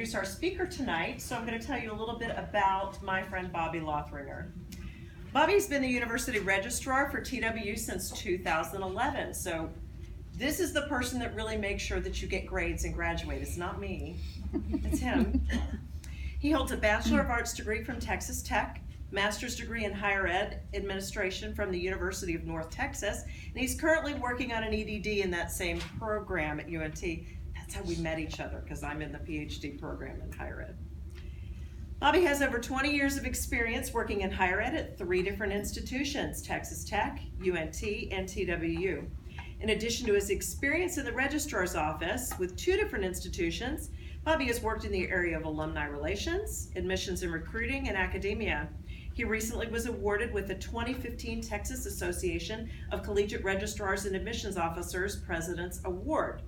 introduce our speaker tonight, so I'm going to tell you a little bit about my friend Bobby Lothringer. Bobby's been the University Registrar for TWU since 2011, so this is the person that really makes sure that you get grades and graduate. It's not me, it's him. He holds a Bachelor of Arts degree from Texas Tech, Master's degree in Higher Ed Administration from the University of North Texas, and he's currently working on an EDD in that same program at UNT. That's how we met each other, because I'm in the PhD program in Higher Ed. Bobby has over 20 years of experience working in higher ed at 3 different institutions, Texas Tech, UNT, and TWU. In addition to his experience in the registrar's office with 2 different institutions, Bobby has worked in the area of alumni relations, admissions and recruiting, and academia. He recently was awarded with the 2015 Texas Association of Collegiate Registrars and Admissions Officers President's Award,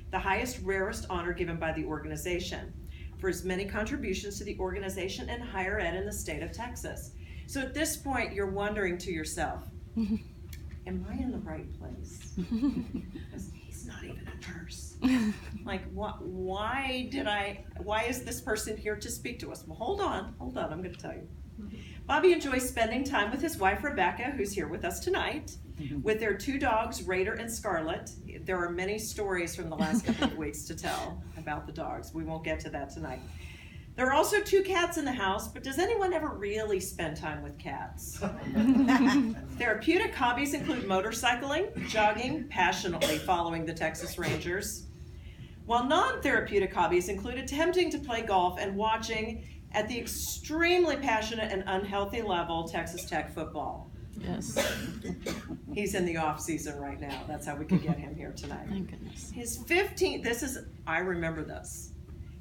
the highest, rarest honor given by the organization, for his many contributions to the organization and higher ed in the state of Texas. So at this point, you're wondering to yourself, am I in the right place? Because he's not even a nurse. Like, why is this person here to speak to us? Well, hold on, I'm going to tell you. Bobby enjoys spending time with his wife, Rebecca, who's here with us tonight, with their 2 dogs, Raider and Scarlet. There are many stories from the last couple of weeks to tell about the dogs. We won't get to that tonight. There are also 2 cats in the house, but does anyone ever really spend time with cats? Therapeutic hobbies include motorcycling, jogging, passionately following the Texas Rangers, while non-therapeutic hobbies include attempting to play golf and watching, at the extremely passionate and unhealthy level, Texas Tech football. Yes. He's in the off season right now. That's how we could get him here tonight. Thank goodness. I remember this.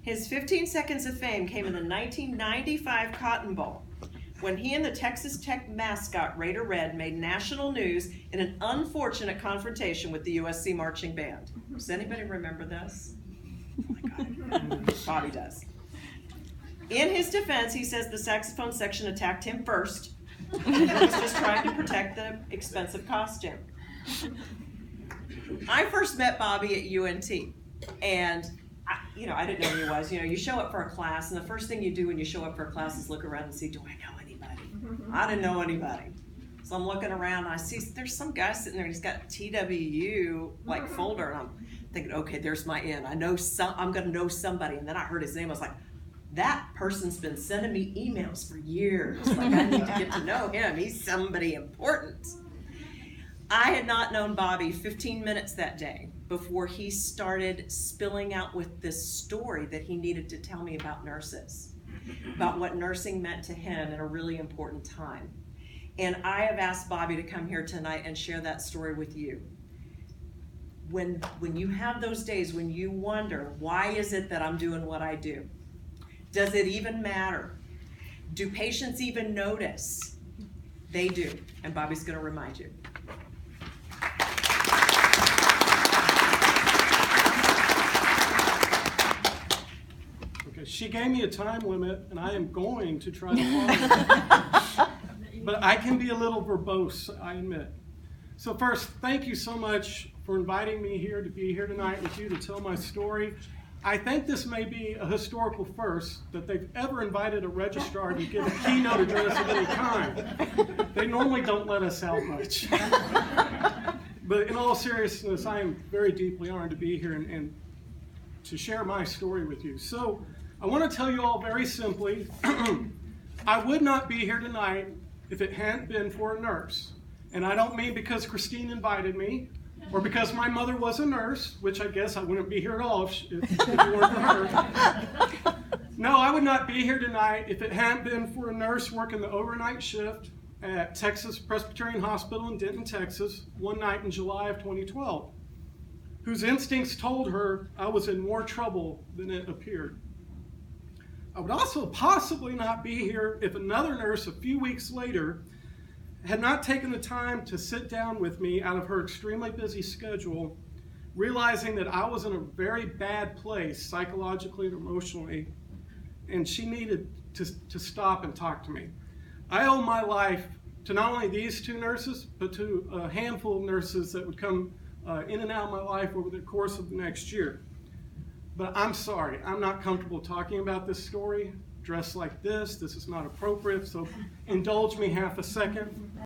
His 15 seconds of fame came in the 1995 Cotton Bowl, when he and the Texas Tech mascot Raider Red made national news in an unfortunate confrontation with the USC marching band. Does anybody remember this? Oh my God. Bobby does. In his defense, he says the saxophone section attacked him first. He was just trying to protect the expensive costume. I first met Bobby at UNT, and I didn't know who he was. You show up for a class, and the first thing you do when you show up for a class is look around and see, do I know anybody? I didn't know anybody. So I'm looking around, and I see there's some guy sitting there, and he's got TWU folder, and I'm thinking, okay, there's my in. I'm going to know somebody. And then I heard his name. I was like, that person's been sending me emails for years. Like, I need to get to know him. He's somebody important. I had not known Bobby 15 minutes that day before he started spilling out with this story that he needed to tell me about nurses, about what nursing meant to him in a really important time. And I have asked Bobby to come here tonight and share that story with you. When you have those days when you wonder, why is it that I'm doing what I do? Does it even matter? Do patients even notice? They do, and Bobby's going to remind you. Okay, she gave me a time limit, and I am going to try to follow it. But I can be a little verbose, I admit. So first, thank you so much for inviting me here to be here tonight with you to tell my story. I think this may be a historical first that they've ever invited a registrar to give a keynote address of any kind. They normally don't let us out much. But in all seriousness, I am very deeply honored to be here and to share my story with you. So I want to tell you all very simply, I would not be here tonight if it hadn't been for a nurse. And I don't mean because Christine invited me, or because my mother was a nurse, which I guess I wouldn't be here at all if it weren't for her. No, I would not be here tonight if it hadn't been for a nurse working the overnight shift at Texas Presbyterian Hospital in Denton, Texas, one night in July of 2012, whose instincts told her I was in more trouble than it appeared. I would also possibly not be here if another nurse a few weeks later had not taken the time to sit down with me out of her extremely busy schedule, realizing that I was in a very bad place psychologically and emotionally, and she needed to stop and talk to me. I owe my life to not only these 2 nurses, but to a handful of nurses that would come in and out of my life over the course of the next year. But I'm sorry, I'm not comfortable talking about this story dressed like this. This is not appropriate, so indulge me half a second.